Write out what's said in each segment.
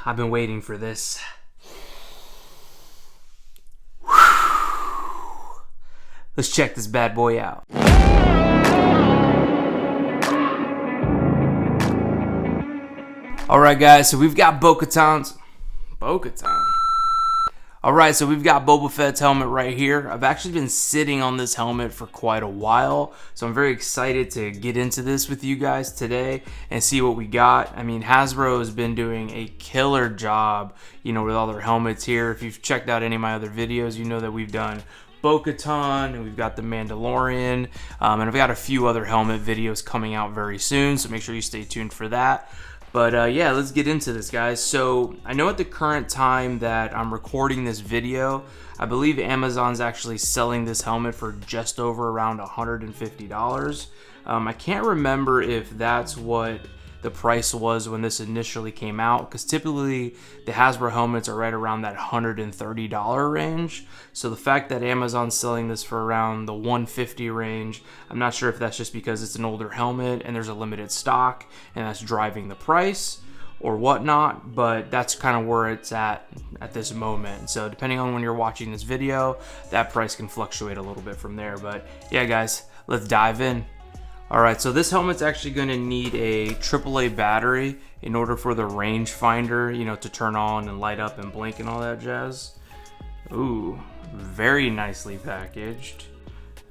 I've been waiting for this. Let's check this bad boy out. Alright guys, so we've got Bo-Katan's. Alright, so we've got Boba Fett's helmet right here. I've actually been sitting on this helmet for quite a while, so I'm very excited to get into this with you guys today and see what we got. I mean, Hasbro has been doing a killer job, you know, with all their helmets here. If you've checked out any of my other videos, you know that we've done Bo-Katan, and we've got the Mandalorian, and I've got a few other helmet videos coming out very soon, so make sure you stay tuned for that. But yeah, let's get into this, guys. So I know at the current time that I'm recording this video, I believe Amazon's actually selling this helmet for just over around $150. I can't remember if that's what the price was when this initially came out, because typically the Hasbro helmets are right around that $130 range. So the fact that Amazon's selling this for around the $150 range, I'm not sure if that's just because it's an older helmet and there's a limited stock and that's driving the price or whatnot, but that's kind of where it's at this moment. So depending on when you're watching this video, that price can fluctuate a little bit from there. But yeah guys, let's dive in. Alright, so this helmet's actually going to need a AAA battery in order for the rangefinder, you know, to turn on and light up and blink and all that jazz. Ooh, very nicely packaged.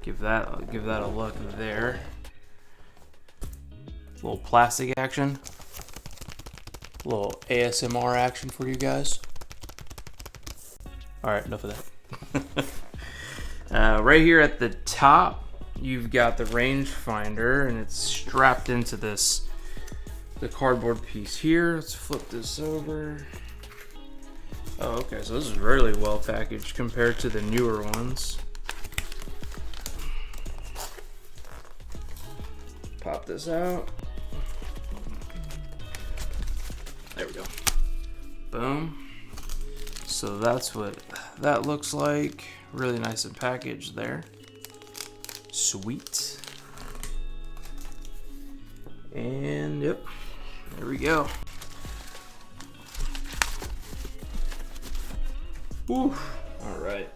Give that a look there. A little plastic action. A little ASMR action for you guys. Alright, enough of that. Right here at the top, you've got the rangefinder, and it's strapped into the cardboard piece here. Let's flip this over. Oh, okay, so this is really well packaged compared to the newer ones. Pop this out. There we go. Boom. So that's what that looks like. Really nice and packaged there. Sweet. And yep, there we go. Woo. All right.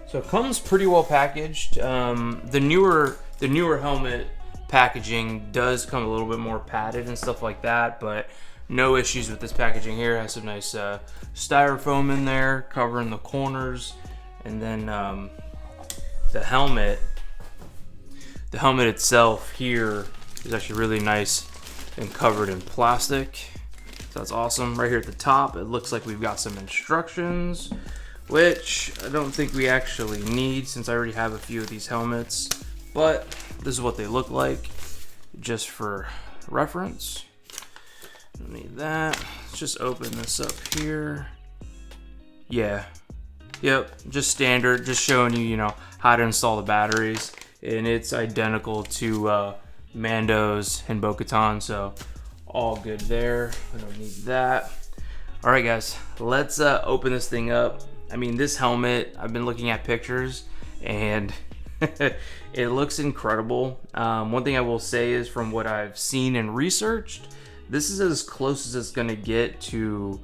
So it comes pretty well packaged. The newer helmet packaging does come a little bit more padded and stuff like that, but no issues with this packaging here. It has some nice styrofoam in there covering the corners, and then the helmet itself here is actually really nice and covered in plastic. So that's awesome. Right here at the top, it looks like we've got some instructions, which I don't think we actually need since I already have a few of these helmets, but this is what they look like just for reference. Don't need that. Let's just open this up here. Yeah. Yep, just standard, just showing you, you know, how to install the batteries, and it's identical to Mando's and Bo-Katan, so all good there. I don't need that. All right, guys, let's open this thing up. I mean, this helmet, I've been looking at pictures, and it looks incredible. One thing I will say is, from what I've seen and researched, this is as close as it's gonna get to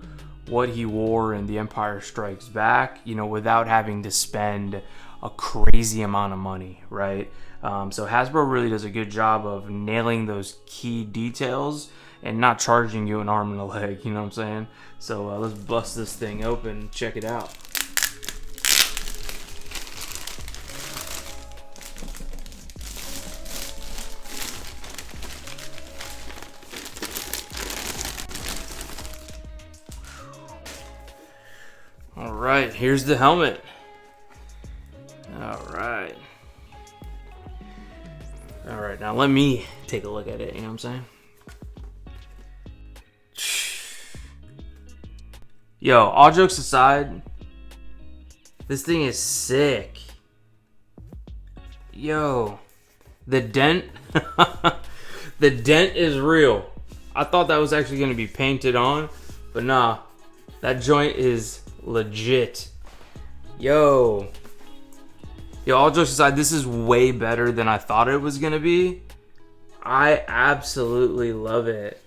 what he wore in The Empire Strikes Back, you know, without having to spend a crazy amount of money, right? So Hasbro really does a good job of nailing those key details and not charging you an arm and a leg, you know what I'm saying? So let's bust this thing open and check it out. All right, here's the helmet. All right. All right, now let me take a look at it, you know what I'm saying? Yo, all jokes aside, this thing is sick. Yo, the dent, the dent is real. I thought that was actually gonna be painted on, but nah, that joint is legit. Yo, all jokes aside, this is way better than I thought it was gonna be. I absolutely love it.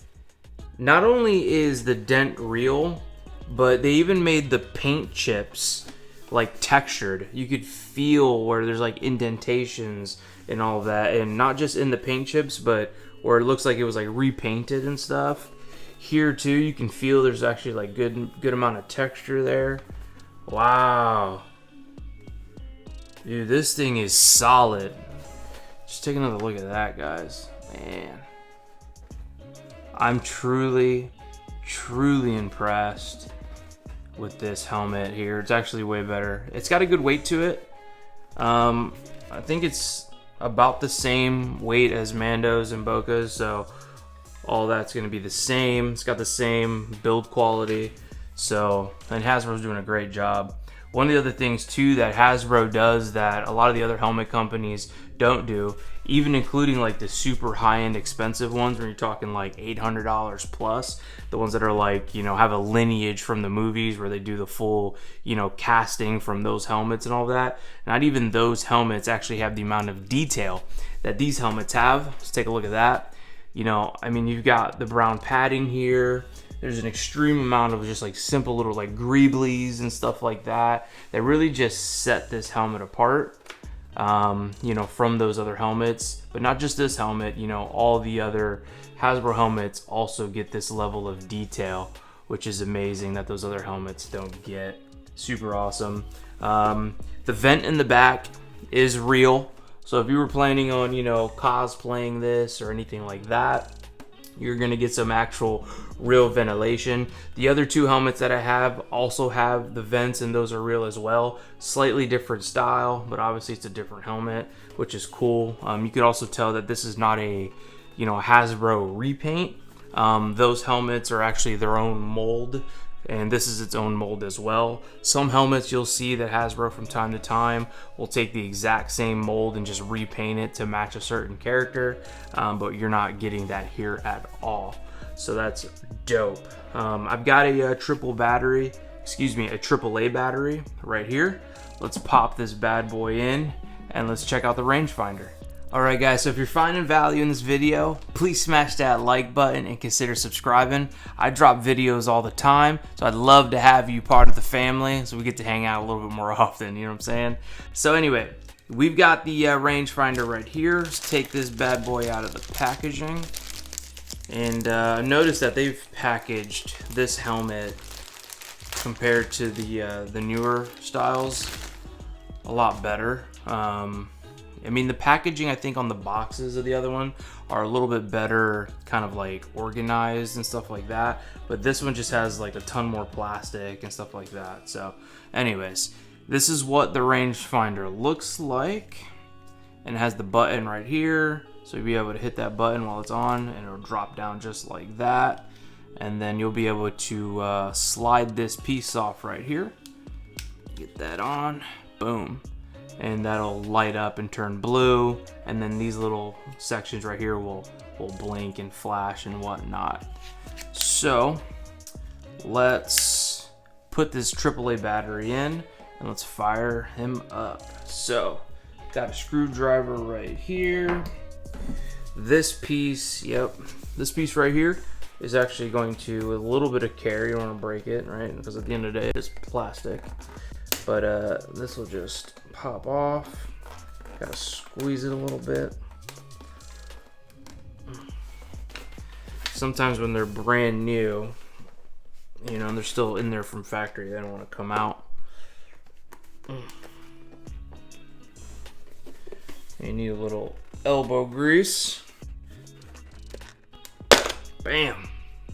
not only is the dent real, but they even made the paint chips like textured. You could feel where there's like indentations and all of that, and not just in the paint chips, but where it looks like it was like repainted and stuff. Here too, you can feel there's actually like good amount of texture there. Wow, dude, this thing is solid. Just take another look at that, guys. Man, I'm truly impressed with this helmet here. It's actually way better. It's got a good weight to it. I think it's about the same weight as Mando's and Boca's, so all that's going to be the same. It's got the same build quality, so, and Hasbro's doing a great job. One of the other things too that Hasbro does that a lot of the other helmet companies don't do, even including like the super high-end expensive ones when you're talking like $800 plus, the ones that are like, you know, have a lineage from the movies where they do the full, you know, casting from those helmets and all that. Not even those helmets actually have the amount of detail that these helmets have. Let's take a look at that. You know, I mean, you've got the brown padding here. There's an extreme amount of just like simple little like greeblies and stuff like that that really just set this helmet apart, you know, from those other helmets. But not just this helmet, you know, all the other Hasbro helmets also get this level of detail, which is amazing that those other helmets don't get. Super awesome. The vent in the back is real. So if you were planning on, you know, cosplaying this or anything like that, you're gonna get some actual real ventilation. The other two helmets that I have also have the vents, and those are real as well. Slightly different style, but obviously it's a different helmet, which is cool. You could also tell that this is not a, you know, Hasbro repaint. Those helmets are actually their own mold, and this is its own mold as well. Some helmets you'll see that Hasbro from time to time will take the exact same mold and just repaint it to match a certain character, but you're not getting that here at all. So that's dope. I've got a AAA battery right here. Let's pop this bad boy in and let's check out the rangefinder. Alright guys, so if you're finding value in this video, please smash that like button and consider subscribing. I drop videos all the time, so I'd love to have you part of the family so we get to hang out a little bit more often, you know what I'm saying? So anyway, we've got the rangefinder right here. Let's take this bad boy out of the packaging. And notice that they've packaged this helmet compared to the newer styles a lot better. I mean, the packaging, I think, on the boxes of the other one are a little bit better, kind of like organized and stuff like that. But this one just has like a ton more plastic and stuff like that. So anyways, this is what the rangefinder looks like. And it has the button right here. So you'll be able to hit that button while it's on and it'll drop down just like that. And then you'll be able to slide this piece off right here. Get that on, boom. And that'll light up and turn blue, and then these little sections right here will blink and flash and whatnot. So let's put this AAA battery in and let's fire him up. So got a screwdriver right here. This piece, yep, this piece right here is actually going to, with a little bit of care, you don't want to break it, right? Because at the end of the day, it's plastic. But this will just pop off. Gotta squeeze it a little bit. Sometimes when they're brand new, you know, and they're still in there from factory, they don't want to come out. You need a little elbow grease. Bam!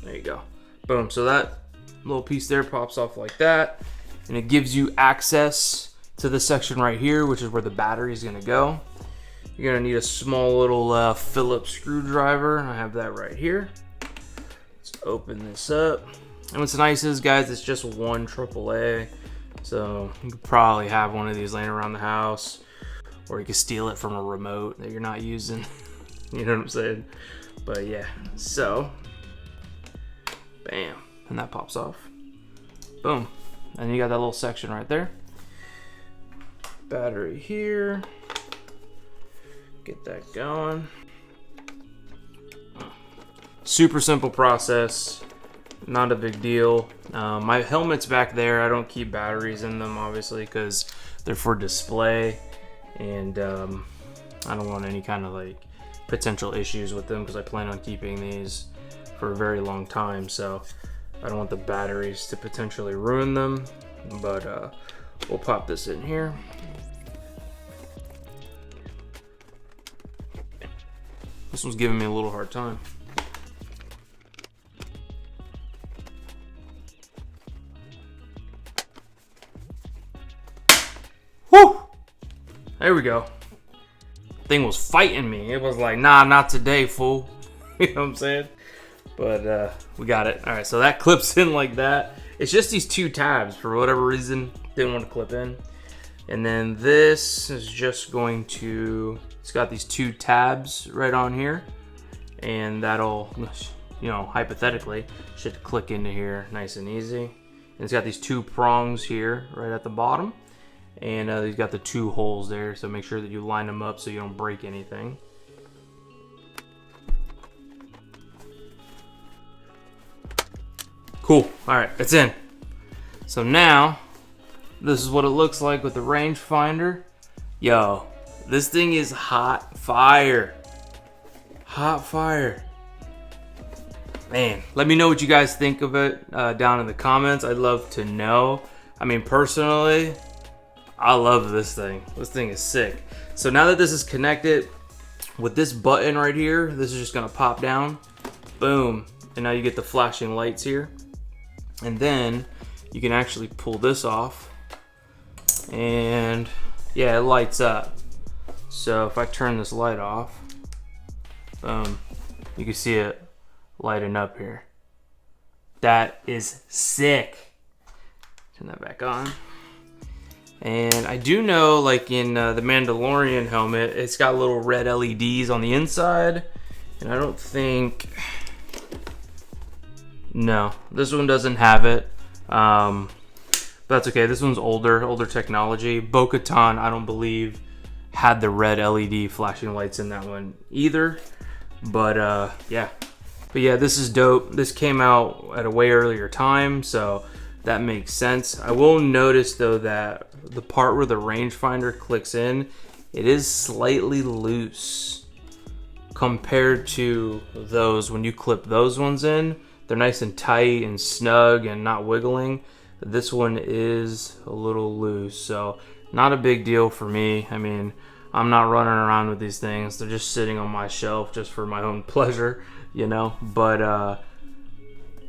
There you go. Boom. So that little piece there pops off like that. And it gives you access to the section right here, which is where the battery is gonna go. You're gonna need a small little Phillips screwdriver. I have that right here. Let's open this up. And what's nice is, guys, it's just one AAA. So you could probably have one of these laying around the house, or you could steal it from a remote that you're not using. You know what I'm saying? But yeah, so bam, and that pops off. Boom. And you got that little section right there. Battery here. Get that going. super simple process, not a big deal. My helmet's back there. I don't keep batteries in them, obviously, because they're for display, and I don't want any kind of like potential issues with them because I plan on keeping these for a very long time, so I don't want the batteries to potentially ruin them. But we'll pop this in here. This one's giving me a little hard time. Whew! There we go. Thing was fighting me. It was like, nah, not today, fool. You know what I'm saying? But we got it. All right, so that clips in like that. It's just these two tabs for whatever reason. Didn't want to clip in. And then this is just going to, it's got these two tabs right on here. And that'll, you know, hypothetically, should click into here nice and easy. And it's got these two prongs here right at the bottom. And you've got the two holes there, so make sure that you line them up so you don't break anything. Cool. All right, it's in. So now, this is what it looks like with the rangefinder. Yo, this thing is hot fire. Hot fire. Man, let me know what you guys think of it down in the comments. I'd love to know. I mean, personally, I love this thing. This thing is sick. So now that this is connected with this button right here, this is just gonna pop down. Boom. And now you get the flashing lights here. And then you can actually pull this off. And yeah, it lights up. So if I turn this light off, boom, you can see it lighting up here. That is sick. Turn that back on. And I do know, like in the Mandalorian helmet, it's got little red LEDs on the inside. And I don't think, no, this one doesn't have it. But that's okay. This one's older technology. Bo-Katan, I don't believe, had the red LED flashing lights in that one either. But yeah. But yeah, this is dope. This came out at a way earlier time, so that makes sense. I will notice though that the part where the rangefinder clicks in, it is slightly loose compared to those. When you clip those ones in, they're nice and tight and snug and not wiggling. This one is a little loose, so not a big deal for me. I mean, I'm not running around with these things. They're just sitting on my shelf just for my own pleasure, you know. But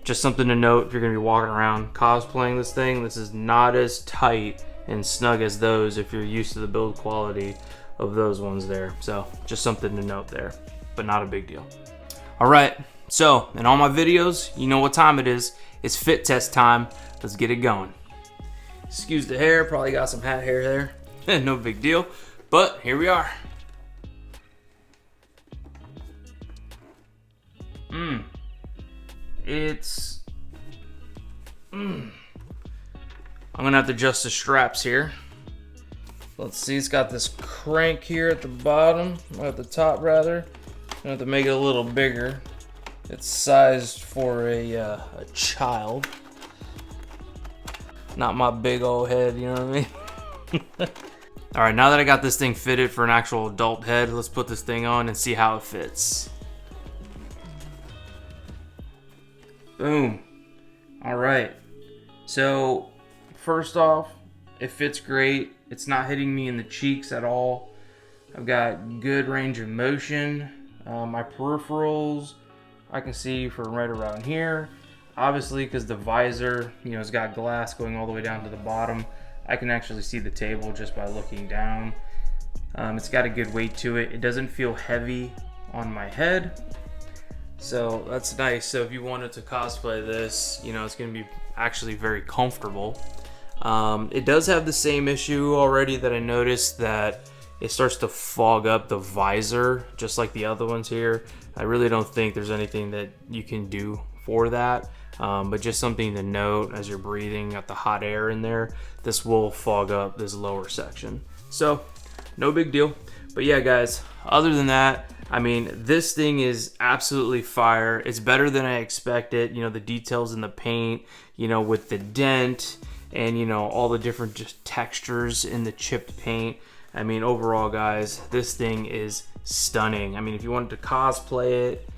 just something to note if you're gonna be walking around cosplaying this thing. This is not as tight and snug as those if you're used to the build quality of those ones there. So just something to note there, but not a big deal. All right, so in all my videos, you know what time it is. It's fit test time. Let's get it going. Excuse the hair, probably got some hat hair there. No big deal, but here we are. I'm gonna have to adjust the straps here. Let's see, it's got this crank here at the bottom, or at the top rather. I'm gonna have to make it a little bigger. It's sized for a child. Not my big old head, you know what I mean? All right, now that I got this thing fitted for an actual adult head, let's put this thing on and see how it fits. Boom. All right. So first off, it fits great. It's not hitting me in the cheeks at all. I've got good range of motion. My peripherals, I can see from right around here. Obviously, because the visor, you know, it's got glass going all the way down to the bottom. I can actually see the table just by looking down. It's got a good weight to it. It doesn't feel heavy on my head. So that's nice. So if you wanted to cosplay this, you know, it's going to be actually very comfortable. It does have the same issue already that I noticed, that it starts to fog up the visor just like the other ones here. I really don't think there's anything that you can do for that, but just something to note as you're breathing, got the hot air in there, this will fog up this lower section. So no big deal. But yeah, guys, other than that, I mean, this thing is absolutely fire. It's better than I expected. You know, the details in the paint, you know, with the dent and, you know, all the different just textures in the chipped paint. I mean, overall, guys, this thing is stunning. I mean, if you wanted to cosplay it,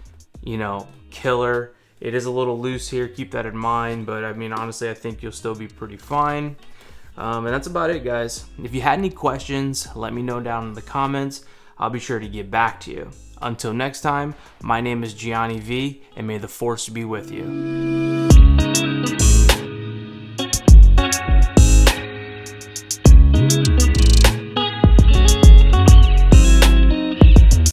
you know, killer. It is a little loose here, keep that in mind, but I mean, honestly, I think you'll still be pretty fine. And that's about it, guys. If you had any questions, let me know down in the comments. I'll be sure to get back to you. Until next time, my name is Gianni V, and may the force be with you.